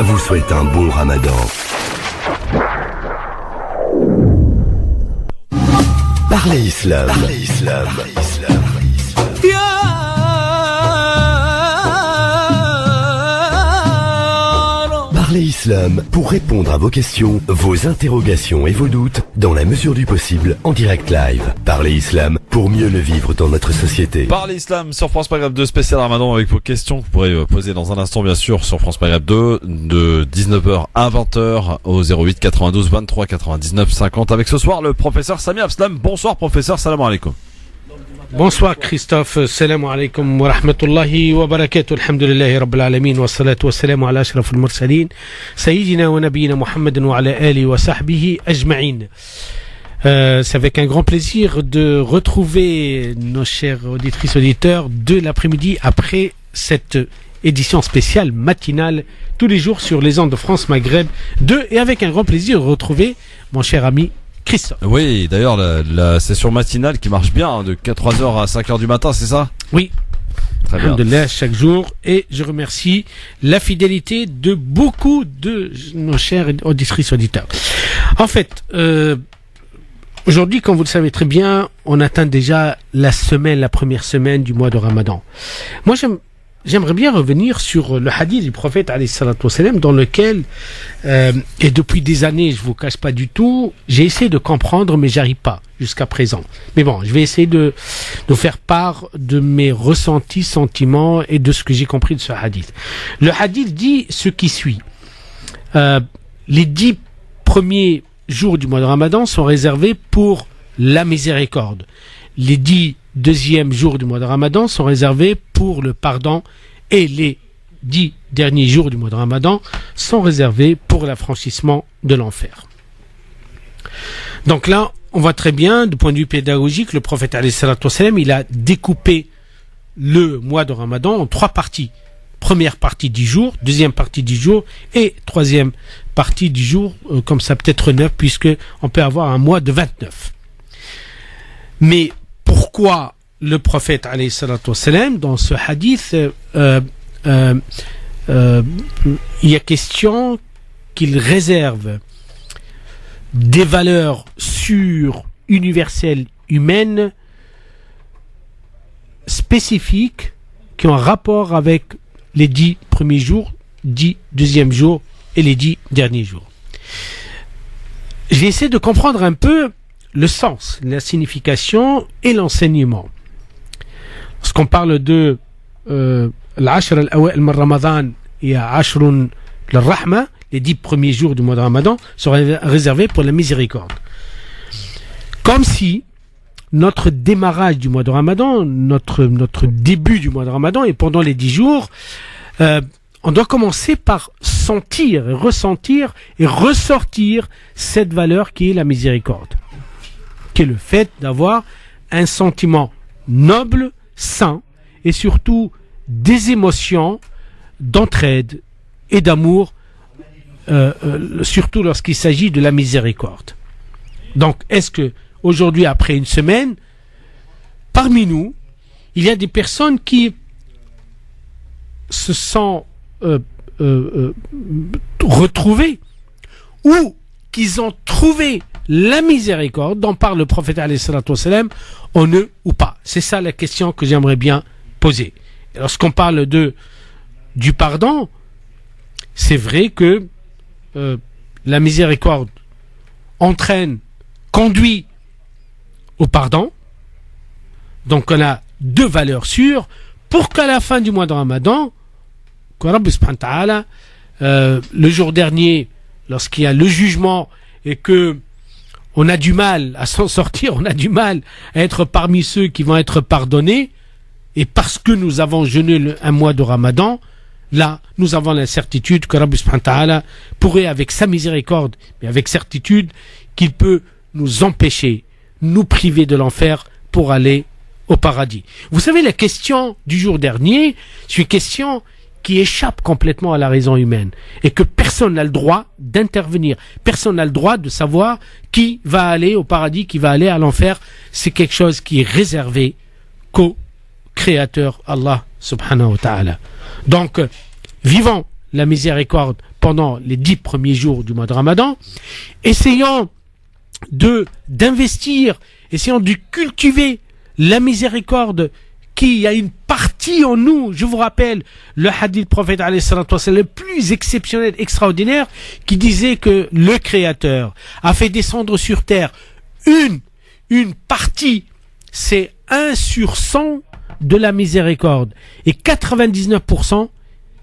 vous souhaite un bon Ramadan. Parlez Islam. Parlez Islam. Parlez Islam pour répondre à vos questions, vos interrogations et vos doutes dans la mesure du possible en direct live. Parlez Islam pour mieux le vivre dans notre société. Parlez Islam sur France Maghreb 2 spécial Ramadan avec vos questions que vous pourrez poser dans un instant bien sûr sur France Maghreb 2 de 19h à 20h au 08 92 23 99 50 avec ce soir le professeur Sami Abslam. Bonsoir professeur, salam alaikum. Bonsoir Christophe, salam alaikum wa rahmatullahi wa barakatuh, alhamdulillahi rabbil alamin wa salatu wa salamu ala ashrafil mursalin, sayyidina wa nabiyina Muhammadin wa ala alihi wa sahbihi ajma'in. C'est avec un grand plaisir de retrouver nos chers auditrices auditeurs de l'après-midi après cette édition spéciale matinale tous les jours sur les ondes de France Maghreb 2 et avec un grand plaisir de retrouver mon cher ami Christophe. Oui, d'ailleurs la session matinale qui marche bien de 3h à 5h du matin, c'est ça? Oui. Très bien. Alhamdulillah, chaque jour, et je remercie la fidélité de beaucoup de nos chers auditrices auditeurs. En fait, aujourd'hui, comme vous le savez très bien, on atteint déjà la première semaine du mois de Ramadan. Moi, j'aimerais bien revenir sur le hadith du prophète alayhi salatu wassalam dans lequel, et depuis des années, je vous cache pas du tout, j'ai essayé de comprendre mais j'arrive pas jusqu'à présent. Mais bon, je vais essayer de faire part de mes ressentis, sentiments et de ce que j'ai compris de ce hadith. Le hadith dit ce qui suit. Les 10 premiers jours du mois de Ramadan sont réservés pour la miséricorde. Les 10 deuxièmes jours du mois de Ramadan sont réservés pour le pardon et les 10 derniers jours du mois de Ramadan sont réservés pour l'affranchissement de l'enfer. Donc là, on voit très bien, du point de vue pédagogique, le prophète alayhi salatu wassalam, il a découpé le mois de Ramadan en 3 parties. Première partie 10 jours, deuxième partie 10 jours et troisième partie 10 jours, comme ça peut-être 9 puisque on peut avoir un mois de 29. Mais pourquoi le prophète alayhi salatu wassalam, dans ce hadith, il y a question qu'il réserve des valeurs universelles, humaines, spécifiques, qui ont un rapport avec les 10 premiers jours, 10 deuxièmes jours et les 10 derniers jours. J'ai essayé de comprendre un peu le sens, la signification et l'enseignement. Lorsqu'on parle de l'Ashr al-Awa'il min Ramadan et Ashrun al-Rahma, les 10 premiers jours du mois de Ramadan sont réservés pour la miséricorde. Comme si notre démarrage du mois de Ramadan, notre début du mois de Ramadan, et pendant les 10 jours, on doit commencer par sentir, ressentir et ressortir cette valeur qui est la miséricorde, qui est le fait d'avoir un sentiment noble, sain, et surtout des émotions d'entraide et d'amour, surtout lorsqu'il s'agit de la miséricorde. Donc, est-ce que aujourd'hui, après une semaine, parmi nous, il y a des personnes qui se sont retrouvées ou qu'ils ont trouvé la miséricorde dont parle le prophète alayhi salatu wassalam en eux ou pas? C'est ça la question que j'aimerais bien poser. Et lorsqu'on parle du pardon, c'est vrai que la miséricorde conduit au pardon. Donc on a 2 valeurs sûres pour qu'à la fin du mois de Ramadan, que Rabbi subhanahu wa ta'ala, le jour dernier, lorsqu'il y a le jugement et que on a du mal à s'en sortir, on a du mal à être parmi ceux qui vont être pardonnés, et parce que nous avons jeûné un mois de Ramadan, là, nous avons la certitude que Rabbi subhanahu wa ta'ala pourrait, avec sa miséricorde, mais avec certitude, qu'il peut nous empêcher, nous priver de l'enfer pour aller au paradis. Vous savez, la question du jour dernier, c'est une question qui échappe complètement à la raison humaine et que personne n'a le droit d'intervenir. Personne n'a le droit de savoir qui va aller au paradis, qui va aller à l'enfer. C'est quelque chose qui est réservé qu'au Créateur Allah subhanahu wa ta'ala. Donc, vivons la miséricorde pendant les 10 premiers jours du mois de Ramadan. Essayons d'investir, essayons de cultiver la miséricorde qui a une partie en nous. Je vous rappelle le hadith du prophète alayhi salatu wa sallam, le plus exceptionnel, extraordinaire, qui disait que le Créateur a fait descendre sur terre une partie, c'est 1/100 de la miséricorde, et 99%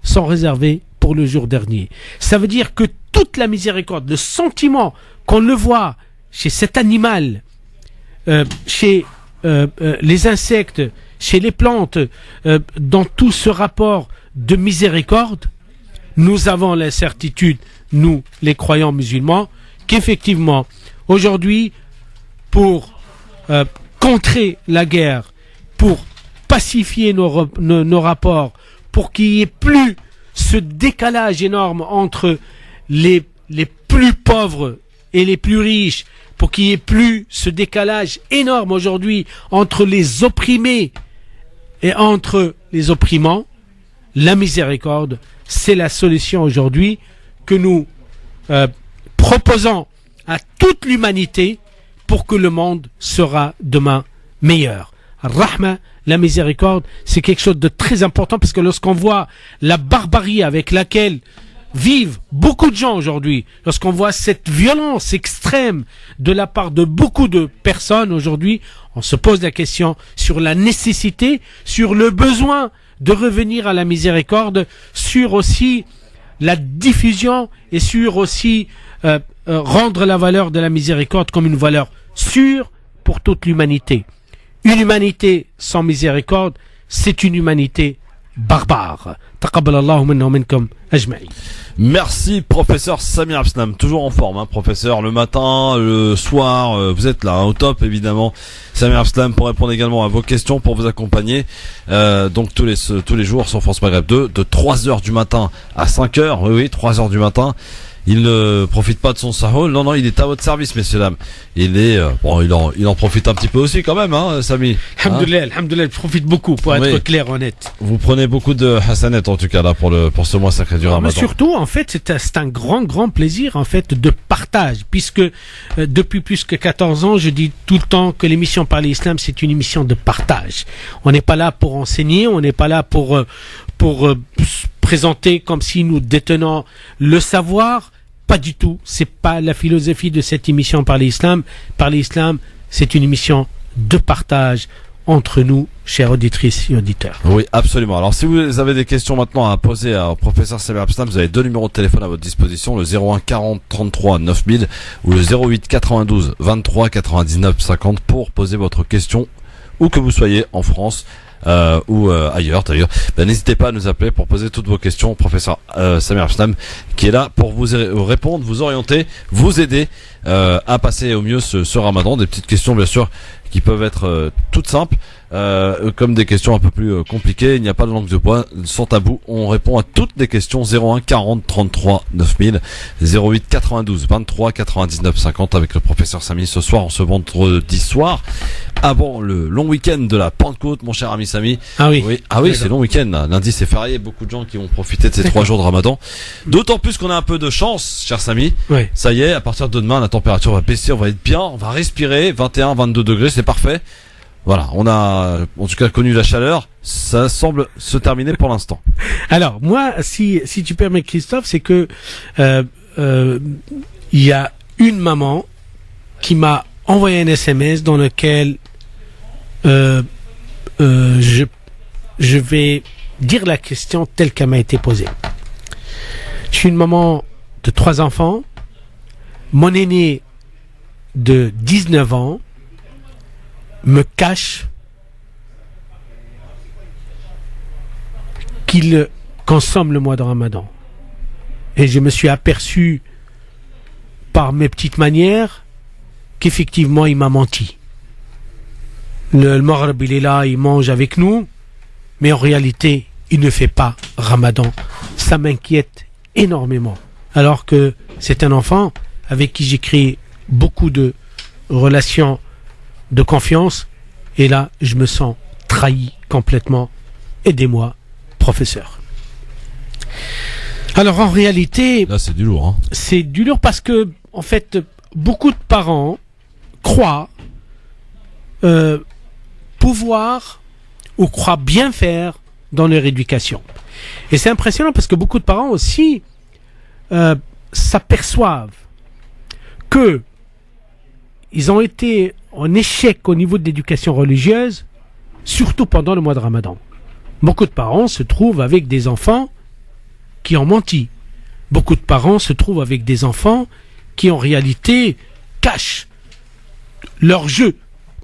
sont réservés pour le jour dernier. Ça veut dire que toute la miséricorde, le sentiment qu'on le voit chez cet animal, chez les insectes, chez les plantes, dans tout ce rapport de miséricorde, nous avons la certitude, nous, les croyants musulmans, qu'effectivement, aujourd'hui, pour contrer la guerre, pour pacifier nos rapports, pour qu'il n'y ait plus ce décalage énorme entre les plus pauvres et les plus riches, pour qu'il n'y ait plus ce décalage énorme aujourd'hui entre les opprimés et entre les opprimants, la miséricorde, c'est la solution aujourd'hui que nous proposons à toute l'humanité pour que le monde sera demain meilleur. Rahma, la miséricorde, c'est quelque chose de très important, parce que lorsqu'on voit la barbarie avec laquelle vivent beaucoup de gens aujourd'hui, lorsqu'on voit cette violence extrême de la part de beaucoup de personnes aujourd'hui, on se pose la question sur la nécessité, sur le besoin de revenir à la miséricorde, sur aussi la diffusion et sur aussi rendre la valeur de la miséricorde comme une valeur sûre pour toute l'humanité. Une humanité sans miséricorde, c'est une humanité barbare. Taqabbalallahu minna wa minkum ajma'i. Merci professeur Samir Abslam, toujours en forme, hein, professeur, le matin, le soir, vous êtes là, hein, au top évidemment. Samir Abslam pour répondre également à vos questions, pour vous accompagner, donc tous les jours sur France Maghreb 2, de 3h du matin à 5h, oui, 3h du matin. Il ne profite pas de son sahol. Non, il est à votre service, messieurs, dames. Il est, il en profite un petit peu aussi quand même, hein, Samy. Alhamdoulilah, alhamdoulilah, je profite beaucoup, pour être clair, honnête. Vous prenez beaucoup de hasanet, en tout cas, là, pour ce mois sacré du Ramadan. Mais surtout, en fait, c'est un grand plaisir, en fait, de partage, puisque, depuis plus que 14 ans, je dis tout le temps que l'émission Parler Islam, c'est une émission de partage. On n'est pas là pour enseigner, on n'est pas là pour présenter comme si nous détenons le savoir. Pas du tout. C'est pas la philosophie de cette émission Parler Islam. Parler Islam, c'est une émission de partage entre nous, chers auditrices et auditeurs. Oui, absolument. Alors, si vous avez des questions maintenant à poser au professeur Samir Abslam, vous avez 2 numéros de téléphone à votre disposition, le 01 40 33 9000 ou le 08 92 23 99 50 pour poser votre question où que vous soyez en France. Ou ailleurs d'ailleurs, n'hésitez pas à nous appeler pour poser toutes vos questions au professeur Samir Abslam, qui est là pour vous répondre, vous orienter, vous aider à passer au mieux ce Ramadan. Des petites questions bien sûr qui peuvent être toutes simples, comme des questions un peu plus compliquées. Il n'y a pas de langue de bois, sans tabou. On répond à toutes les questions. 01 40 33 9000, 08 92 23 99 50 avec le professeur Samy ce soir, en ce vendredi soir, avant le long week-end de la Pentecôte, mon cher ami Samy. Ah oui. Ah oui, c'est long week-end. Là. Lundi c'est férié, beaucoup de gens qui vont profiter de ces 3 jours de Ramadan. D'autant plus qu'on a un peu de chance, cher Samy. Oui. Ça y est, à partir de demain, la température va baisser, on va être bien, on va respirer, 21, 22 degrés, c'est parfait. Voilà, on a en tout cas connu la chaleur, ça semble se terminer pour l'instant. Alors, moi, si tu permets Christophe, c'est que il y a une maman qui m'a envoyé un SMS dans lequel je vais dire la question telle qu'elle m'a été posée. Je suis une maman de 3 enfants. Mon aîné de 19 ans me cache qu'il consomme le mois de Ramadan. Et je me suis aperçu par mes petites manières qu'effectivement il m'a menti. Le Maghreb il est là, il mange avec nous, mais en réalité il ne fait pas Ramadan. Ça m'inquiète énormément. Alors que c'est un enfant avec qui j'ai créé beaucoup de relations de confiance, et là je me sens trahi complètement. Aidez-moi, professeur. Alors en réalité, Là, c'est du lourd. Hein. c'est du lourd parce que, en fait, beaucoup de parents croient pouvoir ou croient bien faire dans leur éducation. Et c'est impressionnant parce que beaucoup de parents aussi s'aperçoivent que ils ont été en échec au niveau de l'éducation religieuse, surtout pendant le mois de Ramadan. Beaucoup de parents se trouvent avec des enfants qui ont menti. Beaucoup de parents se trouvent avec des enfants qui en réalité cachent leur jeu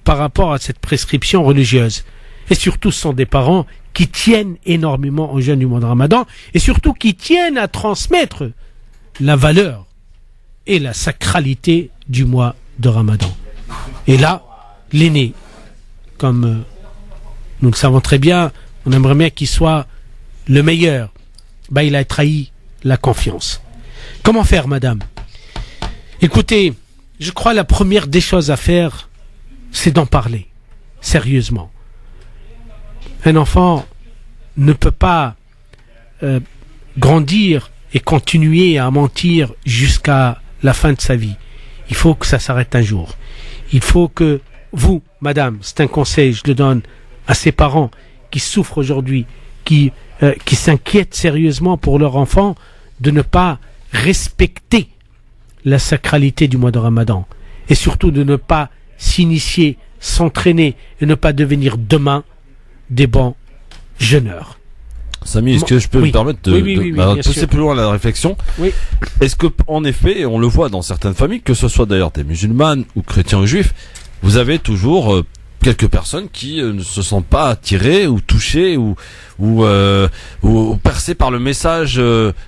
par rapport à cette prescription religieuse. Et surtout, ce sont des parents qui tiennent énormément au jeûne du mois de Ramadan et surtout qui tiennent à transmettre la valeur et la sacralité du mois de Ramadan. Et là, l'aîné, comme nous le savons très bien, on aimerait bien qu'il soit le meilleur. Ben, il a trahi la confiance. Comment faire, madame? Écoutez, je crois la première des choses à faire, c'est d'en parler, sérieusement. Un enfant ne peut pas grandir et continuer à mentir jusqu'à la fin de sa vie. Il faut que ça s'arrête un jour. Il faut que vous, madame, c'est un conseil, je le donne à ces parents qui souffrent aujourd'hui, qui s'inquiètent sérieusement pour leur enfant, de ne pas respecter la sacralité du mois de Ramadan. Et surtout de ne pas s'initier, s'entraîner et ne pas devenir demain des bons jeûneurs. Samy, est-ce que je peux me permettre de pousser plus loin la réflexion? Oui. Est-ce que, en effet, on le voit dans certaines familles, que ce soit d'ailleurs des musulmanes ou chrétiens ou juifs, vous avez toujours quelques personnes qui ne se sentent pas attirées ou touchées ou percées par le message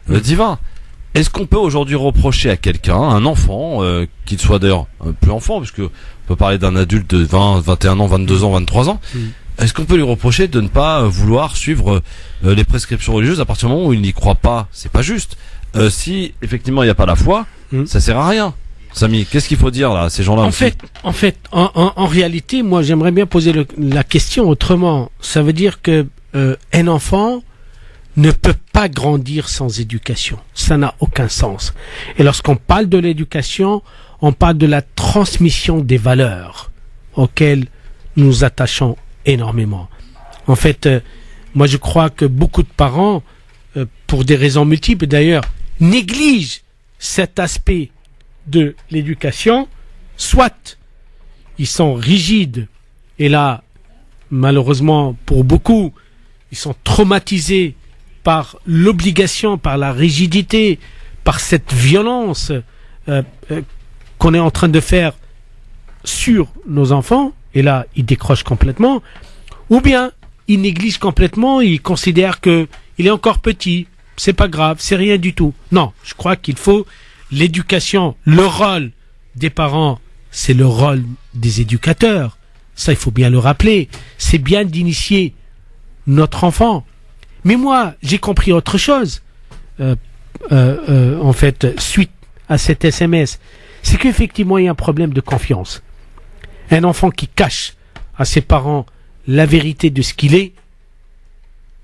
divin. Est-ce qu'on peut aujourd'hui reprocher à quelqu'un, un enfant, qu'il soit d'ailleurs plus enfant, puisque on peut parler d'un adulte de 20, 21 ans, 22 ans, 23 ans, est-ce qu'on peut lui reprocher de ne pas vouloir suivre les prescriptions religieuses à partir du moment où il n'y croit pas? C'est pas juste. Si effectivement il n'y a pas la foi, ça sert à rien. Samy, qu'est-ce qu'il faut dire là à ces gens-là? En réalité, moi j'aimerais bien poser la question autrement. Ça veut dire que un enfant ne peut pas grandir sans éducation. Ça n'a aucun sens. Et lorsqu'on parle de l'éducation, on parle de la transmission des valeurs auxquelles nous attachons énormément. En fait, moi je crois que beaucoup de parents, pour des raisons multiples d'ailleurs, négligent cet aspect de l'éducation. Soit ils sont rigides, et là, malheureusement pour beaucoup, ils sont traumatisés par l'obligation, par la rigidité, par cette violence qu'on est en train de faire sur nos enfants, et là, ils décrochent complètement, ou bien ils négligent complètement, ils considèrent que il est encore petit, c'est pas grave, c'est rien du tout. Non, je crois qu'il faut l'éducation, le rôle des parents, c'est le rôle des éducateurs. Ça, il faut bien le rappeler. C'est bien d'initier notre enfant. Mais moi, j'ai compris autre chose, en fait, suite à cet SMS. C'est qu'effectivement, il y a un problème de confiance. Un enfant qui cache à ses parents la vérité de ce qu'il est,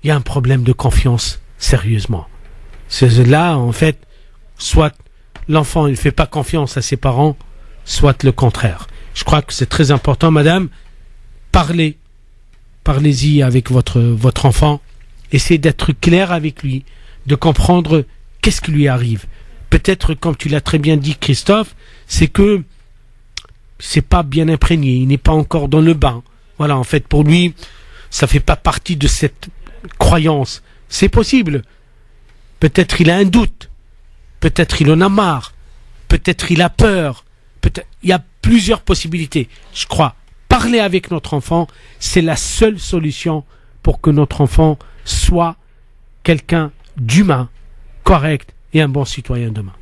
il y a un problème de confiance, sérieusement. C'est là, en fait, soit l'enfant ne fait pas confiance à ses parents, soit le contraire. Je crois que c'est très important, madame. Parlez-y avec votre enfant. Essayez d'être clair avec lui, de comprendre qu'est-ce qui lui arrive. Peut-être, comme tu l'as très bien dit, Christophe, c'est que c'est pas bien imprégné, il n'est pas encore dans le bain. Voilà, en fait, pour lui, ça fait pas partie de cette croyance. C'est possible. Peut-être il a un doute. Peut-être il en a marre. Peut-être il a peur. Peut-être, il y a plusieurs possibilités. Je crois, parler avec notre enfant, c'est la seule solution pour que notre enfant soit quelqu'un d'humain, correct et un bon citoyen demain.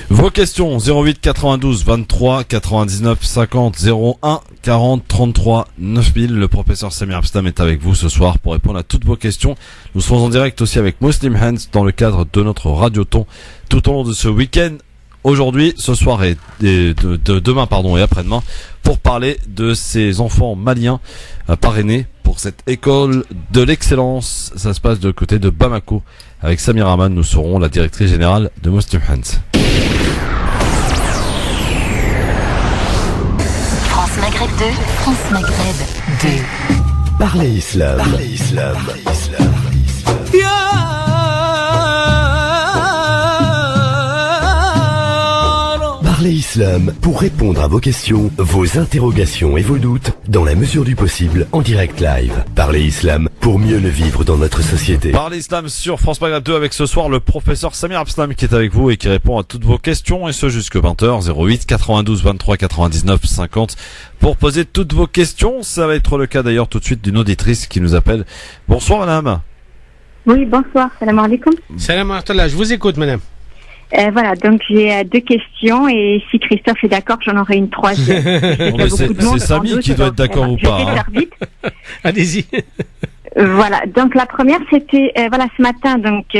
Vos questions 08 92 23 99 50 01 40 33 9000. Le professeur Samir Abstam est avec vous ce soir pour répondre à toutes vos questions. Nous serons en direct aussi avec Muslim Hands dans le cadre de notre radioton tout au long de ce week-end. Aujourd'hui, ce soir et demain et après-demain pour parler de ces enfants maliens parrainés pour cette école de l'excellence. Ça se passe de côté de Bamako. Avec Samir Aman, nous serons la directrice générale de Muslim Hands. France Maghreb 2, France Maghreb 2. Parlez Islam. Parlez Islam. Parlez Islam. Parlez Islam pour répondre à vos questions, vos interrogations et vos doutes dans la mesure du possible en direct live. Parlez Islam pour mieux le vivre dans notre société. Parlez Islam sur France Maghreb 2 avec ce soir le professeur Samir Abslam qui est avec vous et qui répond à toutes vos questions et ce jusque 20h 08 92 23 99 50 pour poser toutes vos questions. Ça va être le cas d'ailleurs tout de suite d'une auditrice qui nous appelle. Bonsoir madame. Oui, bonsoir, salam alaikum. Salam alaikum, je vous écoute madame. Voilà, donc j'ai deux questions et si Christophe est d'accord, j'en aurai une troisième. C'est Samy qui doit être d'accord ou pas. Je vais faire vite. Allez-y. Voilà, donc la première c'était voilà ce matin donc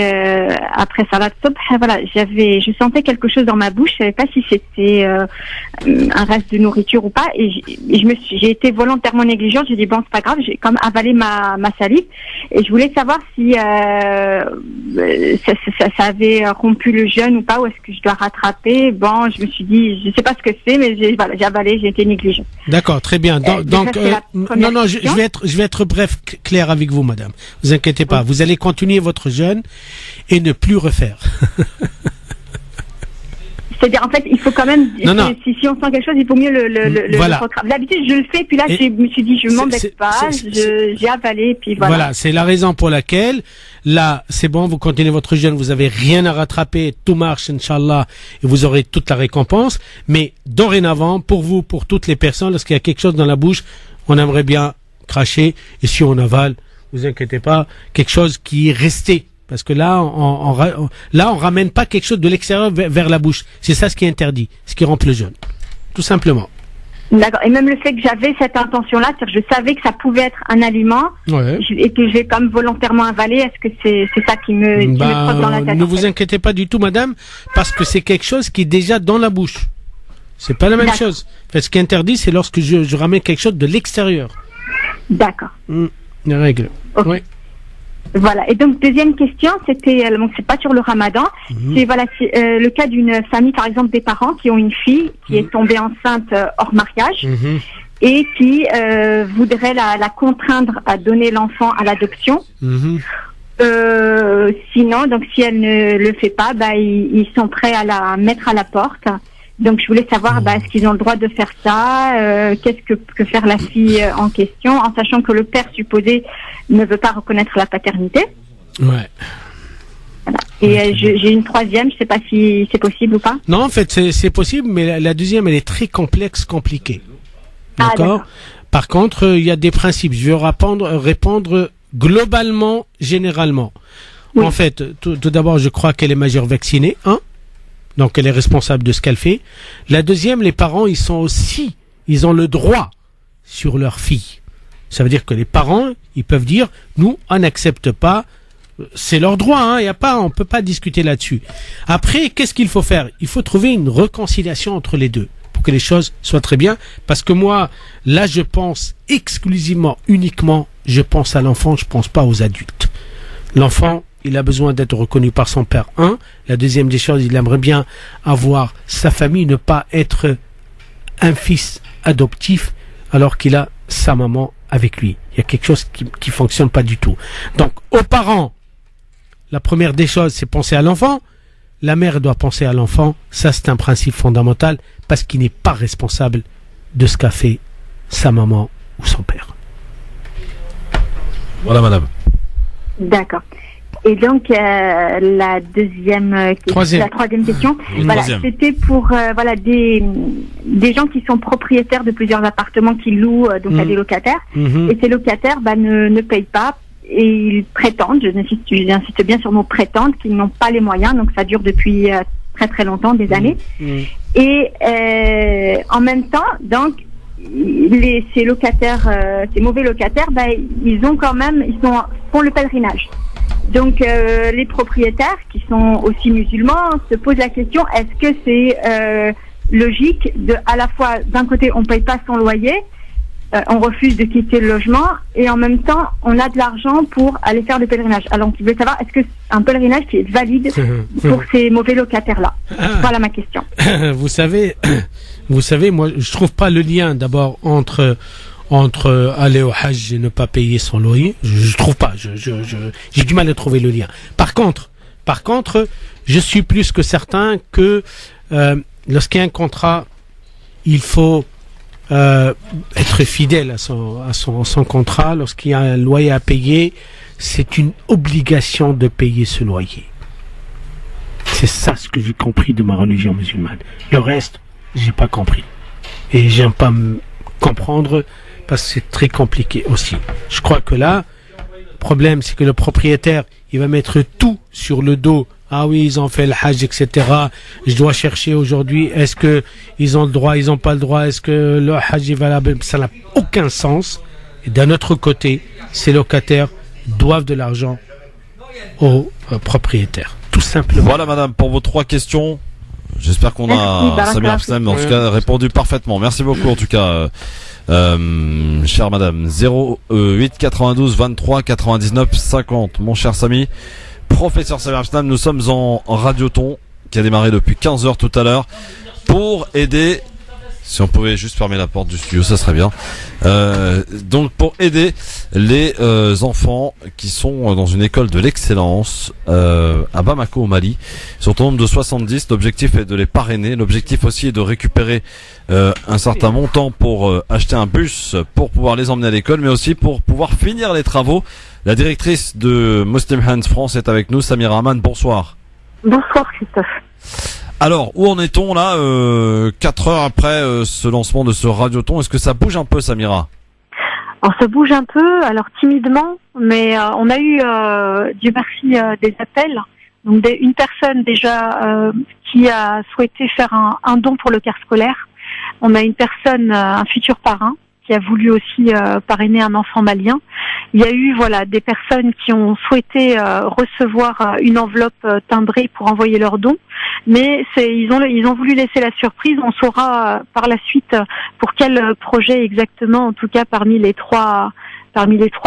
après Salat Subh, voilà, je sentais quelque chose dans ma bouche, je savais pas si c'était un reste de nourriture ou pas et j'ai été volontairement négligente, j'ai dit bon c'est pas grave, j'ai comme avalé ma salive et je voulais savoir si ça avait rompu le jeûne ou pas ou est-ce que je dois rattraper. Bon, je me suis dit je sais pas ce que c'est mais j'ai avalé, j'ai été négligente. D'accord, très bien. Donc non, je vais être bref, clair avec vous, madame. Vous inquiétez pas. Vous allez continuer votre jeûne et ne plus refaire. C'est-à-dire, en fait, il faut quand même, si on sent quelque chose, il faut mieux le rattraper. D'habitude, je le fais, puis là, je me suis dit, je m'embête pas, j'ai avalé, puis voilà. Voilà, c'est la raison pour laquelle, là, c'est bon, vous continuez votre jeûne, vous avez rien à rattraper, tout marche, Inch'Allah, et vous aurez toute la récompense. Mais, dorénavant, pour vous, pour toutes les personnes, lorsqu'il y a quelque chose dans la bouche, on aimerait bien cracher, et si on avale, vous inquiétez pas, quelque chose qui est resté. Parce que là, on ramène pas quelque chose de l'extérieur vers la bouche. C'est ça ce qui est interdit, ce qui rompt le jeûne. Tout simplement. D'accord. Et même le fait que j'avais cette intention-là, c'est-à-dire que je savais que ça pouvait être un aliment, et que j'ai comme volontairement avalé, est-ce que c'est ça qui me trotte dans la tête? Ne vous inquiétez pas du tout, madame, parce que c'est quelque chose qui est déjà dans la bouche. C'est pas la même chose. En fait, ce qui est interdit, c'est lorsque je ramène quelque chose de l'extérieur. D'accord. Les règles. Okay. Oui. Voilà. Et donc deuxième question, c'était donc c'est pas sur le Ramadan, c'est le cas d'une famille, par exemple des parents qui ont une fille qui est tombée enceinte hors mariage et qui voudraient la contraindre à donner l'enfant à l'adoption. Sinon, donc si elle ne le fait pas, ils sont prêts à la mettre à la porte. Donc je voulais savoir est-ce qu'ils ont le droit de faire ça, qu'est-ce que peut faire la fille en question, en sachant que le père supposé ne veut pas reconnaître la paternité. Ouais. Voilà. Et j'ai une troisième, je sais pas si c'est possible ou pas. Non, en fait c'est possible, mais la deuxième elle est très compliquée. D'accord. Par contre, il y a des principes. Je vais répondre globalement, généralement. Oui. En fait, tout d'abord, je crois qu'elle est majeure vaccinée. Donc elle est responsable de ce qu'elle fait. La deuxième, les parents, ils ont le droit sur leur fille. Ça veut dire que les parents, ils peuvent dire, nous, on n'accepte pas, c'est leur droit, on peut pas discuter là-dessus. Après, qu'est-ce qu'il faut faire? Il faut trouver une réconciliation entre les deux pour que les choses soient très bien. Parce que moi, là, je pense uniquement, je pense à l'enfant, je pense pas aux adultes. L'enfant, il a besoin d'être reconnu par son père. La deuxième des choses, il aimerait bien avoir sa famille, ne pas être un fils adoptif alors qu'il a sa maman avec lui. Il y a quelque chose qui fonctionne pas du tout. Donc, aux parents, la première des choses, c'est penser à l'enfant. La mère doit penser à l'enfant. Ça, c'est un principe fondamental parce qu'il n'est pas responsable de ce qu'a fait sa maman ou son père. Voilà, madame. D'accord. Et donc la troisième question, c'était pour des gens qui sont propriétaires de plusieurs appartements qui louent à des locataires et ces locataires ne payent pas et ils prétendent, j'insiste bien sur le mot prétendent, qu'ils n'ont pas les moyens, donc ça dure depuis très très longtemps, des années. Et en même temps, donc ces mauvais locataires, ils font le pèlerinage. Donc les propriétaires qui sont aussi musulmans se posent la question, est-ce que c'est logique à la fois d'un côté on paye pas son loyer on refuse de quitter le logement et en même temps, on a de l'argent pour aller faire le pèlerinage. Alors, je voulais savoir, est-ce que un pèlerinage qui est valide pour ces mauvais locataires-là? Voilà ma question. Vous savez, moi, je trouve pas le lien d'abord entre aller au Hajj et ne pas payer son loyer. Je trouve pas. J'ai du mal à trouver le lien. Par contre, je suis plus que certain que lorsqu'il y a un contrat, il faut être fidèle à son contrat. Lorsqu'il y a un loyer à payer, c'est une obligation de payer ce loyer. C'est ça ce que j'ai compris de ma religion musulmane. Le reste, j'ai pas compris. Et j'aime pas comprendre parce que c'est très compliqué aussi. Je crois que là, le problème, c'est que le propriétaire, il va mettre tout sur le dos. Ah oui, ils ont fait le Hajj, etc. Je dois chercher aujourd'hui, est-ce que ils ont le droit, ils ont pas le droit, est-ce que le Hajj est valable? Ça n'a aucun sens. Et d'un autre côté, ces locataires doivent de l'argent aux propriétaires. Tout simplement. Voilà, madame, pour vos 3 questions. J'espère qu'on a, Samir Abdeslam, en tout cas, répondu parfaitement. Merci beaucoup, en tout cas, chère madame. 08 92 23 99 50. Mon cher Samy, professeur Samir Abdeslam, nous sommes en radioton qui a démarré depuis 15h tout à l'heure pour aider. Si on pouvait juste fermer la porte du studio, ça serait bien. Donc pour aider les enfants qui sont dans une école de l'excellence à Bamako au Mali. Ils sont au nombre de 70. L'objectif est de les parrainer. L'objectif aussi est de récupérer un certain montant pour acheter un bus pour pouvoir les emmener à l'école, mais aussi pour pouvoir finir les travaux. La directrice de Muslim Hands France est avec nous, Samira Aman. Bonsoir. Bonsoir Christophe. Alors, où en est-on là, 4 heures après ce lancement de ce radioton? Est-ce que ça bouge un peu, Samira? Alors, ça bouge un peu, alors timidement, mais on a eu, Dieu merci, des appels. Donc, une personne déjà qui a souhaité faire un don pour le car scolaire. On a une personne, un futur parrain, qui a voulu aussi parrainer un enfant malien. Il y a eu des personnes qui ont souhaité recevoir une enveloppe timbrée pour envoyer leurs dons, mais ils ont voulu laisser la surprise. On saura par la suite pour quel projet exactement, en tout cas parmi les trois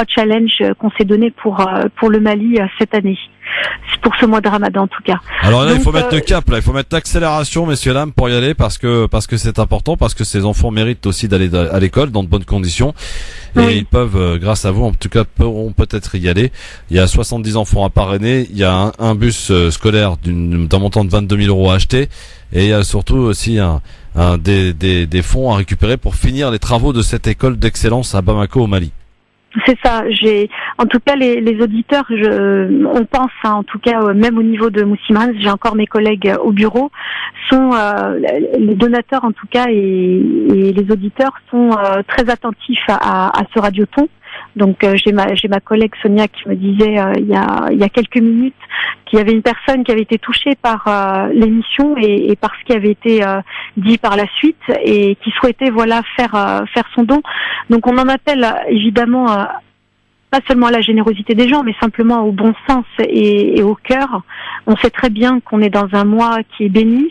challenges qu'on s'est donnés pour le Mali cette année. C'est pour ce mois de Ramadan en tout cas. Alors là, il faut mettre le cap, là, il faut mettre l'accélération, messieurs dames, pour y aller, parce que c'est important, parce que ces enfants méritent aussi d'aller à l'école dans de bonnes conditions, et ils peuvent, grâce à vous, en tout cas, pourront peut-être y aller. Il y a 70 enfants à parrainer, il y a un bus scolaire d'un montant de 22 000 euros à acheter, et il y a surtout aussi des fonds à récupérer pour finir les travaux de cette école d'excellence à Bamako au Mali. C'est ça. En tout cas, les auditeurs, on pense, en tout cas, même au niveau de Moussimans, j'ai encore mes collègues au bureau, sont les donateurs, en tout cas, et les auditeurs sont très attentifs à ce radioton. Donc, j'ai ma collègue Sonia qui me disait il y a quelques minutes qu'il y avait une personne qui avait été touchée par l'émission et par ce qui avait été dit par la suite et qui souhaitait faire son don. Donc, on en appelle évidemment pas seulement à la générosité des gens, mais simplement au bon sens et au cœur. On sait très bien qu'on est dans un mois qui est béni.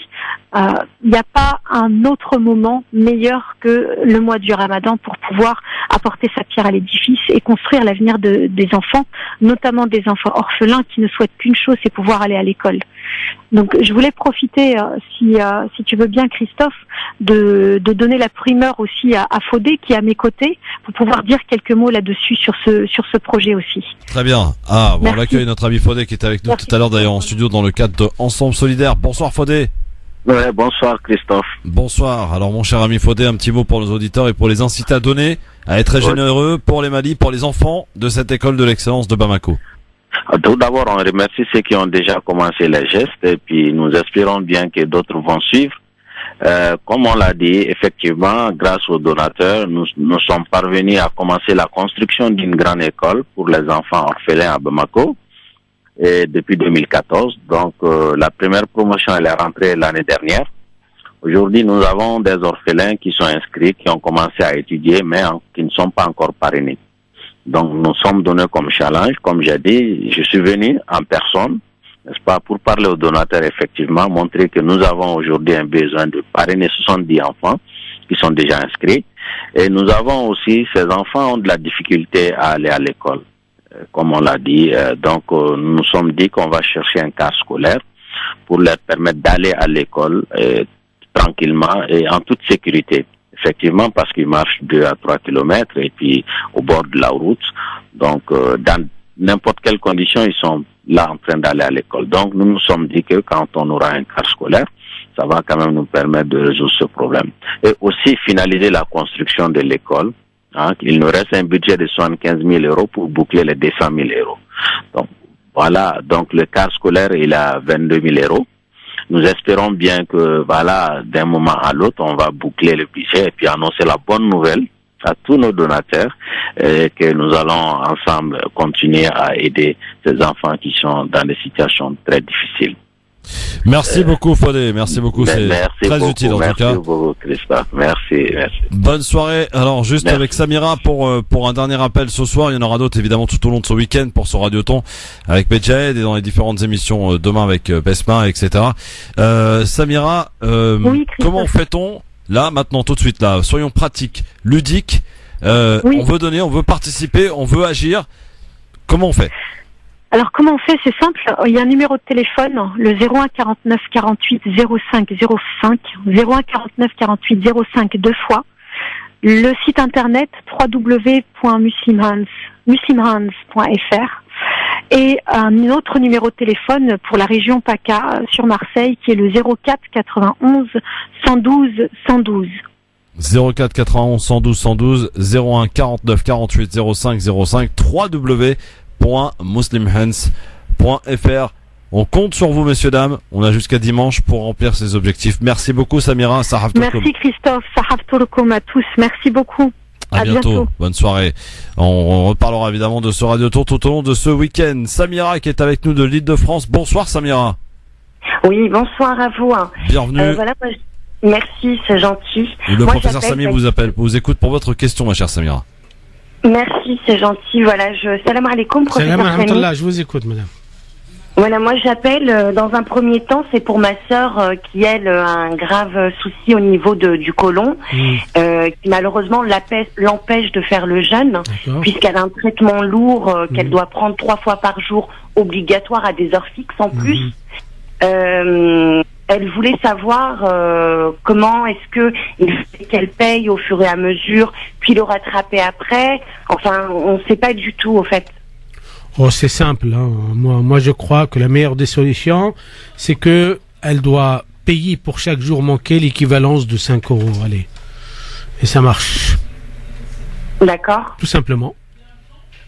Il n'y a pas un autre moment meilleur que le mois du Ramadan pour pouvoir apporter sa pierre à l'édifice et construire l'avenir des enfants, notamment des enfants orphelins qui ne souhaitent qu'une chose, c'est pouvoir aller à l'école. Donc, je voulais profiter, si tu veux bien, Christophe, de donner la primeur aussi à Fodé qui est à mes côtés pour pouvoir dire quelques mots là-dessus sur ce projet aussi. Très bien. On accueille notre ami Fodé qui était avec nous tout à l'heure d'ailleurs en studio dans le cadre de Ensemble Solidaire. Bonsoir Fodé. Ouais, bonsoir Christophe. Bonsoir. Alors mon cher ami Fodé, un petit mot pour nos auditeurs et pour les inciter à donner, à être très généreux pour les Mali, pour les enfants de cette école de l'excellence de Bamako. Tout d'abord, on remercie ceux qui ont déjà commencé les gestes et puis nous espérons bien que d'autres vont suivre. Comme on l'a dit, effectivement, grâce aux donateurs, nous sommes parvenus à commencer la construction d'une grande école pour les enfants orphelins à Bamako. Et depuis 2014, donc la première promotion elle est rentrée l'année dernière. Aujourd'hui, nous avons des orphelins qui sont inscrits, qui ont commencé à étudier, mais qui ne sont pas encore parrainés. Donc, nous sommes donnés comme challenge, comme j'ai dit, je suis venu en personne, n'est-ce pas, pour parler aux donateurs, effectivement, montrer que nous avons aujourd'hui un besoin de parrainer 70 enfants qui sont déjà inscrits. Et nous avons aussi, ces enfants ont de la difficulté à aller à l'école, comme on l'a dit. Donc, nous nous sommes dit qu'on va chercher un car scolaire pour leur permettre d'aller à l'école tranquillement et en toute sécurité. Effectivement, parce qu'ils marchent 2 à 3 kilomètres et puis au bord de la route. Donc, dans n'importe quelle condition, ils sont là en train d'aller à l'école. Donc, nous nous sommes dit que quand on aura un car scolaire, ça va quand même nous permettre de résoudre ce problème. Et aussi finaliser la construction de l'école. Il nous reste un budget de 75 000 euros pour boucler les 200 000 euros. Donc, voilà. Donc, le car scolaire, il a 22 000 euros. Nous espérons bien que, voilà, d'un moment à l'autre, on va boucler le budget et puis annoncer la bonne nouvelle à tous nos donateurs et que nous allons ensemble continuer à aider ces enfants qui sont dans des situations très difficiles. Merci beaucoup Fodé, merci beaucoup, c'est très utile en tout cas. Merci beaucoup Christophe, merci. Bonne soirée. Alors juste avec Samira pour un dernier appel ce soir, il y en aura d'autres évidemment tout au long de ce week-end pour ce Radioton avec Medjahed et dans les différentes émissions demain avec Besma, etc. Samira, oui, comment fait-on là maintenant tout de suite là, soyons pratiques, ludiques, on veut donner, on veut participer, on veut agir, comment on fait? Alors comment on fait? C'est simple, il y a un numéro de téléphone, le 01 49 48 05 05, 01 49 48 05 deux fois, le site internet www.muslimhands.fr et un autre numéro de téléphone pour la région PACA sur Marseille qui est le 04 91 112 112. 04 91 112 112, 01 49 48 05 05, www.muslimhands.fr. On compte sur vous, messieurs, dames. On a jusqu'à dimanche pour remplir ces objectifs. Merci beaucoup, Samira. Merci, Christophe. Sahaf Touroukoum à tous. Merci beaucoup. À bientôt. Bonne soirée. On reparlera évidemment de ce Radioton tout au long de ce week-end. Samira qui est avec nous de l'Île-de-France. Bonsoir, Samira. Oui, bonsoir à vous. Bienvenue. Merci, c'est gentil. Le professeur Sami vous écoute pour votre question, ma chère Samira. Merci, c'est gentil. Voilà, salam alaikum, professeur Sami. Je vous écoute, madame. Voilà, moi j'appelle dans un premier temps, c'est pour ma sœur qui elle a un grave souci au niveau du côlon, qui malheureusement l'empêche de faire le jeûne, puisqu'elle a un traitement lourd qu'elle doit prendre 3 fois par jour, obligatoire à des heures fixes en plus. Elle voulait savoir comment est-ce que qu'elle paye au fur et à mesure, puis le rattraper après. Enfin, on ne sait pas du tout au fait. Oh, c'est simple. Hein. Moi, je crois que la meilleure des solutions, c'est que elle doit payer pour chaque jour manqué l'équivalence de 5 €. Allez, et ça marche. D'accord. Tout simplement.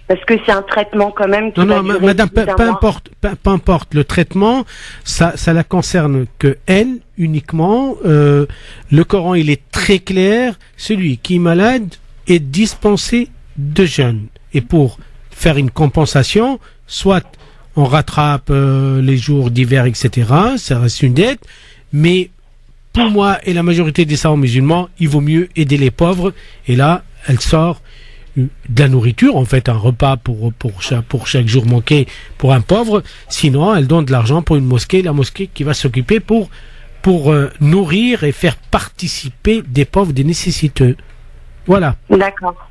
Parce que c'est un traitement quand même qui non, madame, peu importe le traitement, ça la concerne que elle uniquement. Le Coran, il est très clair. Celui qui est malade est dispensé de jeûne. Et pour faire une compensation, soit on rattrape les jours d'hiver, etc. Ça reste une dette. Mais pour moi et la majorité des savants musulmans, il vaut mieux aider les pauvres. Et là, elle sort de la nourriture, en fait, un repas pour chaque jour manqué pour un pauvre. Sinon, elle donne de l'argent pour une mosquée, la mosquée qui va s'occuper pour nourrir et faire participer des pauvres, des nécessiteux. Voilà. D'accord.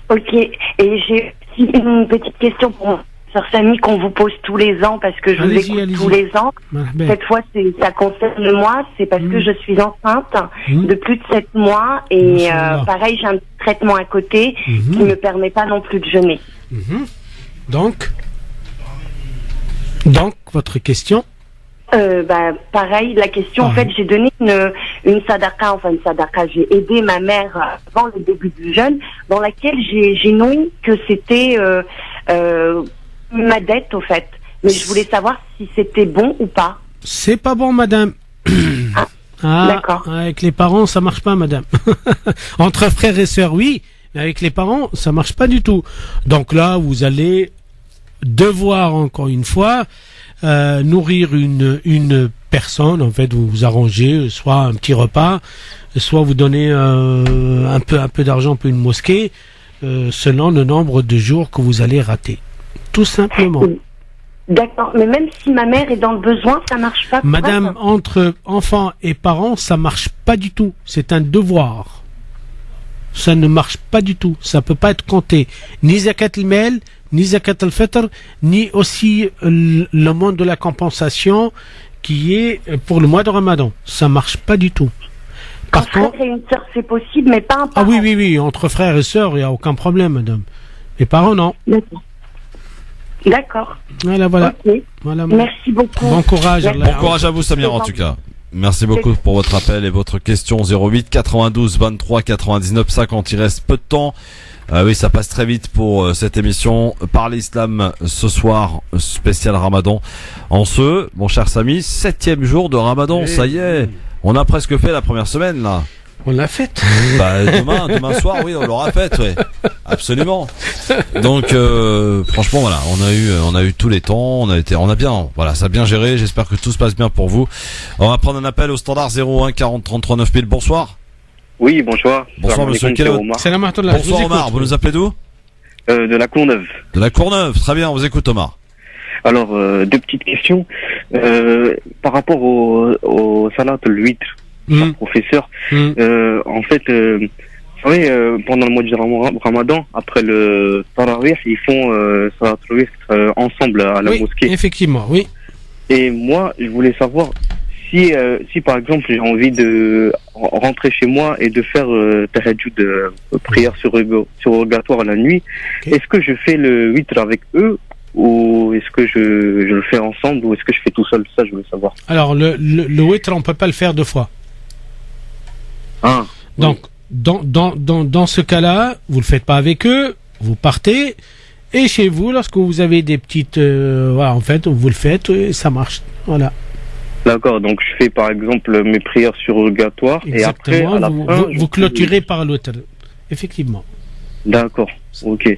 Ok. Et j'ai aussi une petite question pour Sœur Sami qu'on vous pose tous les ans parce que je vous écoute tous les ans. Cette fois, ça concerne moi, c'est parce que je suis enceinte de plus de 7 mois et pareil, j'ai un petit traitement à côté qui ne me permet pas non plus de jeûner. Donc, votre question? Pareil, la question, en fait, j'ai donné une sadaqa, j'ai aidé ma mère avant le début du jeûne, dans laquelle j'ai nommé que c'était ma dette, au fait. Mais je voulais savoir si c'était bon ou pas. C'est pas bon, madame. D'accord. Avec les parents, ça marche pas, madame. Entre frères et sœurs, oui, mais avec les parents, ça marche pas du tout. Donc là, vous allez devoir, encore une fois, nourrir une personne. En fait, vous vous arrangez, soit un petit repas, soit vous donnez un peu d'argent pour une mosquée, selon le nombre de jours que vous allez rater. Tout simplement. D'accord, mais même si ma mère est dans le besoin, ça marche pas. Madame, entre enfants et parents, ça marche pas du tout. C'est un devoir. Ça ne marche pas du tout. Ça peut pas être compté. Ni zakat al-mal, ni zakat al-fitr, ni aussi le monde de la compensation qui est pour le mois de Ramadan. Ça marche pas du tout. Par contre, frère et une sœur, c'est possible, mais pas un parent. Ah oui, entre frères et sœurs, il n'y a aucun problème, madame. Les parents, non. D'accord. Voilà. Okay. Merci beaucoup. Bon courage. Bon courage à vous, Samir, en tout cas. Merci beaucoup pour votre appel et votre question. 08 92 23 99 50. Il reste peu de temps. Oui, ça passe très vite pour cette émission. Parler Islam ce soir, spécial Ramadan. En mon cher Samy, 7e jour de Ramadan. Ça y est. On a presque fait la première semaine, là. On l'a faite. Demain soir, oui, on l'aura faite, oui. Absolument. Donc, franchement, voilà, on a eu tous les temps, on a bien, voilà, ça a bien géré. J'espère que tout se passe bien pour vous. On va prendre un appel au standard 01 40 33 9000. Bonsoir. Oui, bonsoir. Bonsoir, monsieur. Bonsoir, Omar. Vous nous appelez d'où? De la Courneuve. De la Courneuve. Très bien, on vous écoute, Omar. Alors, deux petites questions. Par rapport au salat al-witr, professeur, en fait, vous savez, pendant le mois du Ramadan, après le Tarawih, ils font salat al-witr ensemble à la mosquée. Effectivement, oui. Et moi, je voulais savoir si par exemple j'ai envie de rentrer chez moi et de faire tahajjud, prière surrogatoire la nuit, est-ce que je fais le witr avec eux ou est-ce que je le fais ensemble ou est-ce que je fais tout seul? Ça, je voulais savoir. Alors, le witr, on peut pas le faire deux fois. Donc, dans ce cas-là, vous le faites pas avec eux, vous partez, et chez vous, lorsque vous avez des petites, en fait, vous le faites et ça marche. Voilà. D'accord, donc je fais par exemple mes prières surrogatoires. Exactement, et après, à la fin, vous clôturez par le witr. Effectivement. D'accord, ok.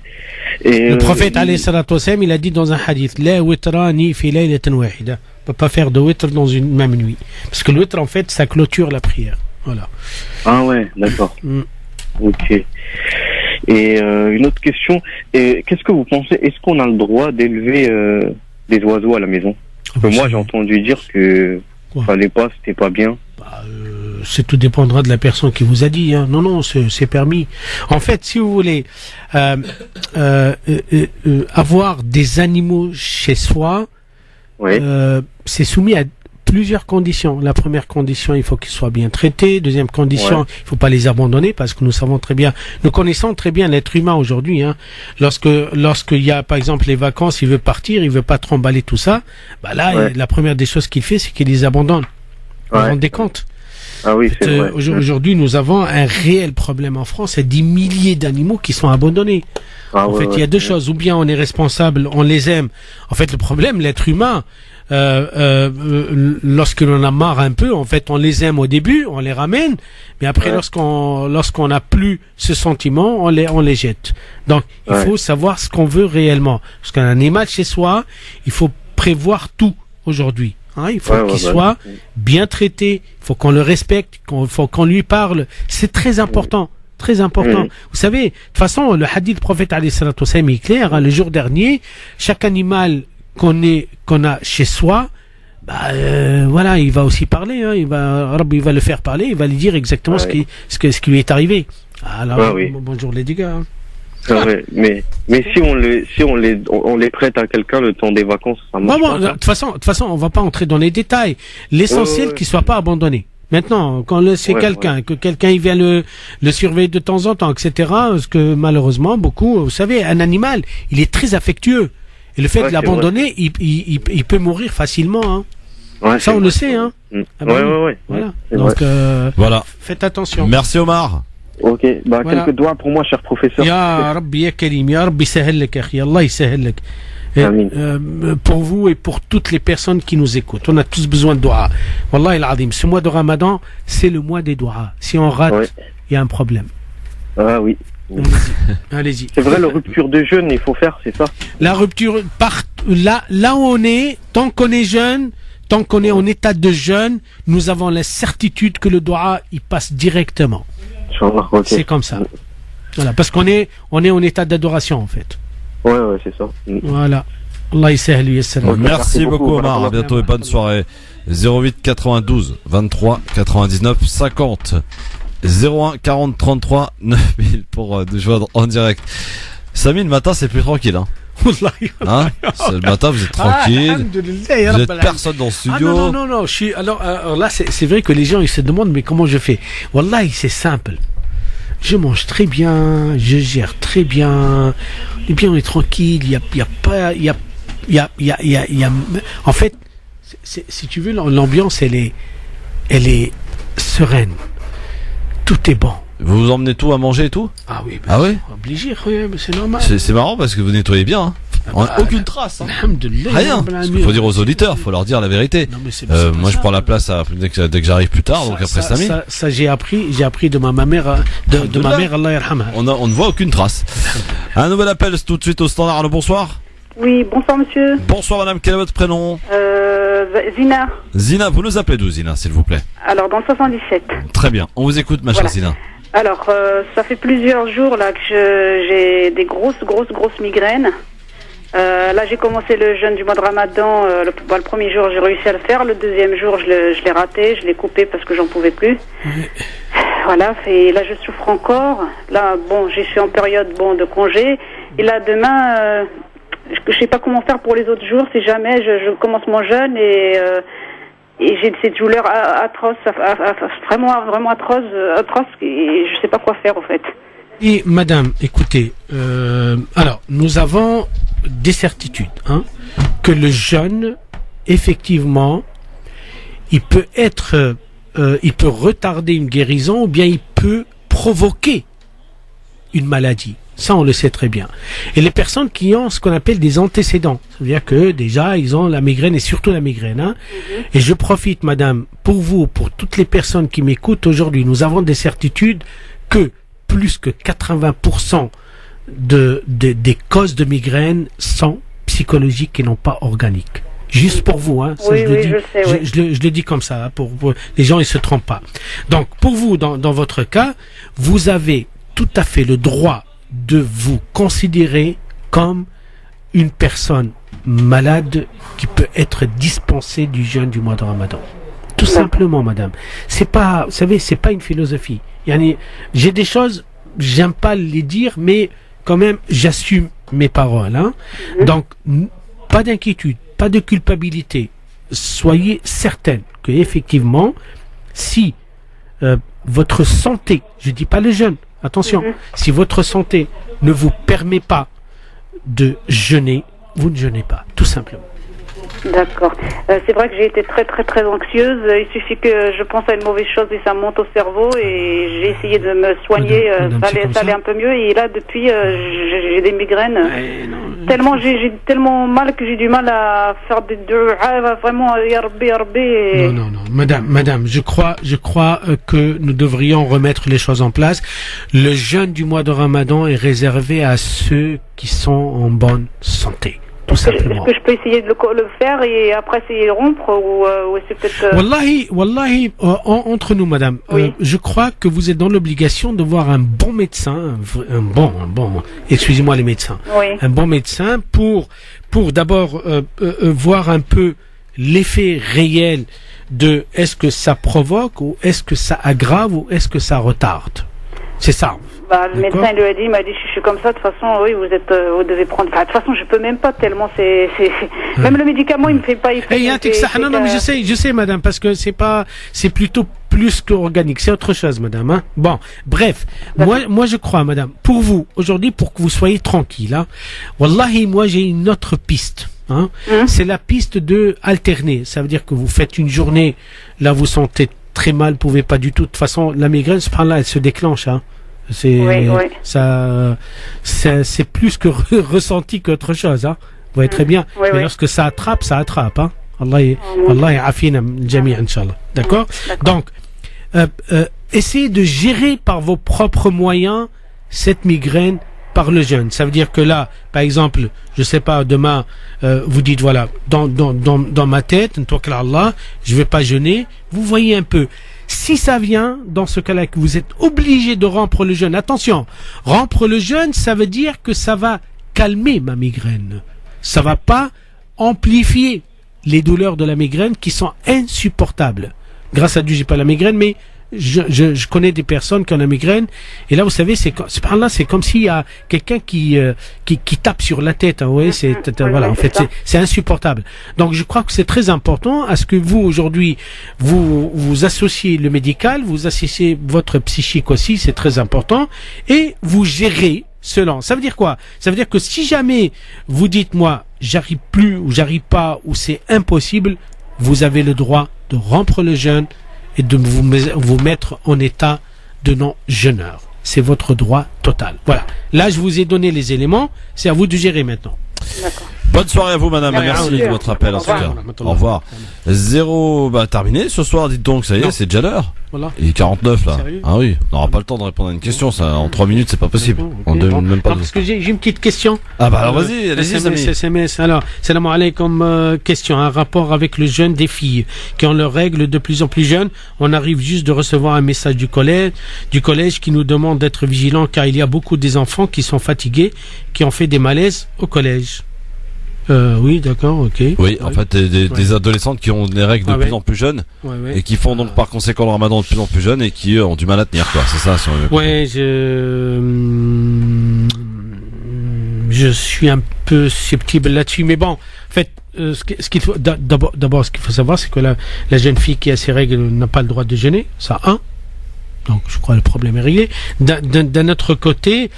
Et le prophète alayhi salatu wassalam, il a dit dans un hadith, la witrani fi laylatin wahida. On peut pas faire de witr dans une même nuit. Parce que le witr, en fait, ça clôture la prière. Voilà. Ah ouais, d'accord. Ok. Et une autre question, qu'est-ce que vous pensez, est-ce qu'on a le droit d'élever des oiseaux à la maison? Parce que moi j'ai entendu dire que fallait pas, c'était pas bien. Tout dépendra de la personne qui vous a dit. Hein. Non, c'est permis. En fait, si vous voulez avoir des animaux chez soi, c'est soumis à plusieurs conditions. La première condition, il faut qu'ils soient bien traités. Deuxième condition, il faut pas les abandonner parce que nous connaissons très bien l'être humain aujourd'hui. Hein. Lorsqu'il y a, par exemple, les vacances, il veut partir, il veut pas tremballer tout ça. La première des choses qu'il fait, c'est qu'il les abandonne. Vous vous rendez compte? Ah oui, c'est vrai. Aujourd'hui, nous avons un réel problème en France. Il y a des milliers d'animaux qui sont abandonnés. Il y a deux choses. Ou bien on est responsable, on les aime. En fait, le problème, l'être humain, lorsque l'on a marre un peu, en fait, on les aime au début, on les ramène, mais après, lorsqu'on n'a plus ce sentiment, on les jette. Donc, il faut savoir ce qu'on veut réellement. Parce qu'un animal chez soi, il faut prévoir tout aujourd'hui. Il faut qu'il soit bien traité, il faut qu'on le respecte, il faut qu'on lui parle. C'est très important. Très important. Vous savez, de toute façon, le hadith du prophète alayhi salatu wassalam est clair. Le jour dernier, chaque animal qu'on a chez soi, il va aussi parler. Il va le faire parler. Il va lui dire exactement ce qui lui est arrivé. Alors, bonjour les dégâts. Mais si on les prête à quelqu'un le temps des vacances, ça marche pas. De toute façon, on va pas entrer dans les détails. L'essentiel, qu'il soit pas abandonné. Maintenant, quand c'est que quelqu'un il vient le surveiller de temps en temps, etc. Parce que malheureusement, vous savez, un animal, il est très affectueux. Et le fait de l'abandonner, il peut mourir facilement. Hein. Ça, on le sait. Hein. Voilà. Donc, faites attention. Merci Omar. Ok, quelques doigts pour moi, cher professeur. Ya Rabbi ya Karim, ya Rabbi sahel lek, akhi, Allah sahel lek. Pour vous et pour toutes les personnes qui nous écoutent, on a tous besoin de doigts. Wallahi al-Azim, ce mois de Ramadan, c'est le mois des doigts. Si on rate, il y a un problème. Ah oui. Allez-y. C'est vrai, la rupture de jeûne, il faut faire, c'est ça? La rupture, là où on est, tant qu'on est jeune, tant qu'on est en état de jeûne, nous avons la certitude que le doigt, il passe directement. C'est comme ça. Voilà, parce qu'on est en état d'adoration, en fait. Ouais, c'est ça. Voilà. Allah yasahlu yassalaam. Merci beaucoup Omar, à bientôt et bonne soirée. 08 92 23 99 50. 01 40 33 9000 pour nous joindre en direct. Samy, le matin c'est plus tranquille hein. Hein, le matin vous êtes tranquille, vous êtes personne dans le studio. Non, alors là c'est vrai que les gens ils se demandent mais comment je fais. Wallahi c'est simple. Je mange très bien, je gère très bien. Et bien on est tranquille, il y a en fait si tu veux l'ambiance elle est sereine. Tout est bon. Vous emmenez tout à manger et tout? Ah oui, obligé, c'est normal. C'est marrant parce que vous nettoyez bien. Hein. Aucune trace. Hein. Rien. Parce qu'il faut dire aux auditeurs, faut leur dire la vérité. Non, moi je prends la place dès que j'arrive plus tard, donc après Samy. Ça j'ai appris de ma mère, de ma mère, Allah yarhamha. On ne voit aucune trace. Un nouvel appel tout de suite au standard. Allô, bonsoir. Oui, bonsoir monsieur. Bonsoir madame, quel est votre prénom? Zina. Zina, vous nous appelez d'où Zina, s'il vous plaît? Alors dans le 77. Très bien, on vous écoute ma chère Zina. Alors, ça fait plusieurs jours là que j'ai des grosses migraines. Là, j'ai commencé le jeûne du mois de Ramadan. Le premier jour, j'ai réussi à le faire. Le deuxième jour, je l'ai raté. Je l'ai coupé parce que j'en pouvais plus. Voilà. Et là, je souffre encore. Là, bon, je suis en période de congé. Et là, demain, je sais pas comment faire pour les autres jours. Si jamais je commence mon jeûne et j'ai cette douleur atroce, vraiment atroce, et je sais pas quoi faire en fait. Et madame, écoutez, alors nous avons des certitudes, que le jeûne, effectivement, il peut retarder une guérison ou bien il peut provoquer une maladie. Ça, on le sait très bien. Et les personnes qui ont ce qu'on appelle des antécédents, c'est-à-dire que déjà, ils ont la migraine et surtout la migraine. Et je profite, madame, pour vous, pour toutes les personnes qui m'écoutent aujourd'hui, nous avons des certitudes que plus que 80% des causes de migraine sont psychologiques et non pas organiques. Juste pour vous, ça, oui, je le dis comme ça, pour les gens ils se trompent pas. Donc pour vous, dans votre cas, vous avez tout à fait le droit de vous considérer comme une personne malade qui peut être dispensée du jeûne du mois de Ramadan. Tout simplement, madame. C'est pas, vous savez, c'est pas une philosophie. J'ai des choses, j'aime pas les dire, mais quand même, j'assume mes paroles. Donc, pas d'inquiétude, pas de culpabilité. Soyez certaine que effectivement, si votre santé, je dis pas le jeûne, attention, si votre santé ne vous permet pas de jeûner, vous ne jeûnez pas, tout simplement. D'accord. C'est vrai que j'ai été très anxieuse. Il suffit que je pense à une mauvaise chose et ça monte au cerveau et j'ai essayé de me soigner. Ça allait un peu mieux et là depuis j'ai des migraines. J'ai tellement mal que j'ai du mal à faire des vraiment yarbi. Non. Madame, je crois que nous devrions remettre les choses en place. Le jeûne du mois de Ramadan est réservé à ceux qui sont en bonne santé. Tout simplement. Est-ce que je peux essayer de le faire et après essayer de rompre ou c'est peut-être... Wallahi, entre nous, madame, je crois que vous êtes dans l'obligation de voir un bon médecin, excusez-moi les médecins, un bon médecin pour d'abord voir un peu l'effet réel de est-ce que ça provoque ou est-ce que ça aggrave ou est-ce que ça retarde. C'est ça. Le médecin lui a dit, je suis comme ça, de toute façon, oui, vous devez prendre. De toute façon, je peux même pas tellement, même le médicament, il me fait pas. Non, mais je sais, madame, parce que c'est plutôt plus qu'organique, c'est autre chose, madame. Bon, bref, moi, je crois, madame, pour vous, aujourd'hui, pour que vous soyez tranquille, wallahi, moi, j'ai une autre piste. C'est la piste de alterner. Ça veut dire que vous faites une journée, là, vous sentez très mal, pouvez pas du tout. De toute façon, la migraine, subhanallah, elle se déclenche. C'est plus que ressenti qu'autre chose. Vous voyez très bien. Mais lorsque ça attrape. Allah ya'afina jami' inshallah. D'accord. Donc, essayez de gérer par vos propres moyens cette migraine par le jeûne. Ça veut dire que là, par exemple, je sais pas, demain, vous dites voilà, dans ma tête, Allah, je vais pas jeûner. Vous voyez un peu. Si ça vient, dans ce cas-là, que vous êtes obligé de rompre le jeûne, attention, rompre le jeûne, ça veut dire que ça va calmer ma migraine. Ça va pas amplifier les douleurs de la migraine qui sont insupportables. Grâce à Dieu, j'ai pas la migraine, mais je connais des personnes qui ont la migraine, et là, vous savez, c'est comme s'il y a quelqu'un qui tape sur la tête, hein, ouais, voilà, en fait, c'est insupportable. Donc, je crois que c'est très important à ce que vous, aujourd'hui, vous associez le médical, vous associez votre psychique aussi, c'est très important, et vous gérez cela. Ça veut dire quoi? Ça veut dire que si jamais vous dites, moi, j'arrive plus, ou j'arrive pas, ou c'est impossible, vous avez le droit de rompre le jeûne et de vous mettre en état de non-jeûneur. C'est votre droit total. Voilà. Là, je vous ai donné les éléments. C'est à vous de gérer maintenant. D'accord. Bonne soirée à vous, madame. Merci de votre appel, en tout cas. Au revoir. Terminé ce soir, dites donc, ça y est, c'est déjà l'heure. Voilà. Il est 49, là. Sérieux? Ah oui, on n'aura pas le temps de répondre à une question, ça, en 3 minutes, c'est pas possible. Okay. Même pas parce que j'ai une petite question. Ah bah alors vas-y, allez-y, SMS. Alors, salam alaykoum, question, un rapport avec le jeûne des filles qui ont leurs règles de plus en plus jeunes. On arrive juste de recevoir un message du collège qui nous demande d'être vigilants car il y a beaucoup des enfants qui sont fatigués, qui ont fait des malaises au collège. Oui, d'accord, ok. Oui, en fait, des adolescentes qui ont des règles de plus en plus jeunes et qui font donc par conséquent le ramadan de plus en plus jeunes et qui ont du mal à tenir, quoi. C'est ça. Je suis un peu sceptique là-dessus, mais bon, en fait, ce qu'il faut d'abord, ce qu'il faut savoir, c'est que la jeune fille qui a ses règles n'a pas le droit de jeûner, ça Donc, je crois que le problème est réglé. D'un autre côté.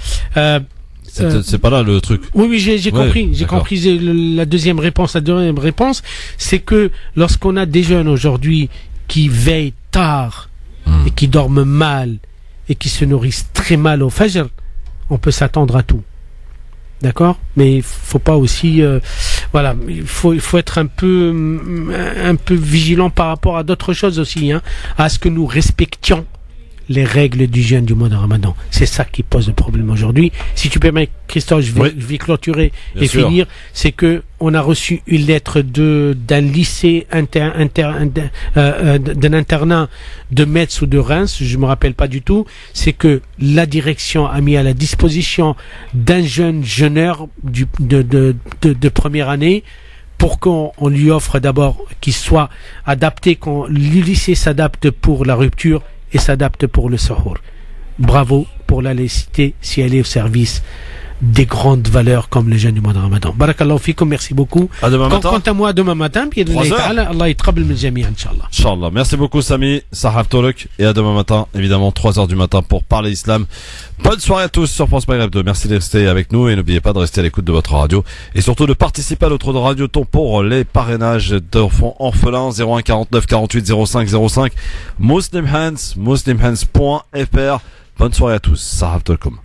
C'est pas là le truc. Oui, j'ai compris. J'ai compris la deuxième réponse. La deuxième réponse, c'est que lorsqu'on a des jeunes aujourd'hui qui veillent tard et qui dorment mal et qui se nourrissent très mal au fajr, on peut s'attendre à tout. D'accord? Mais il faut pas aussi, il faut être un peu vigilant par rapport à d'autres choses aussi, hein, à ce que nous respections les règles du jeûne du mois de Ramadan. C'est ça qui pose le problème aujourd'hui. Si tu permets, Christophe, je vais clôturer et finir. C'est que on a reçu une lettre d'un lycée d'un internat de Metz ou de Reims, je me rappelle pas du tout. C'est que la direction a mis à la disposition d'un jeune jeûneur de première année pour qu'on lui offre d'abord qu'il soit adapté, le lycée s'adapte pour la rupture et s'adapte pour le sahur. Bravo pour la laïcité si elle est au service des grandes valeurs comme le jeûne du mois de Ramadan. Barakallahu fikum, merci beaucoup. À demain matin. Quant à moi, demain matin, Allah yatqabbal min jami'an, Inch'Allah. Inch'Allah. Merci beaucoup, Sami, Sahaf Tolok, et à demain matin, évidemment, 3h du matin pour parler islam. Bonne soirée à tous sur France Maghreb 2. Merci de rester avec nous et n'oubliez pas de rester à l'écoute de votre radio et surtout de participer à l'autre radioton pour les parrainages d'enfants orphelins 01 49 48 05 05 muslimhands.fr. Bonne soirée à tous. Sahaf Tolkom.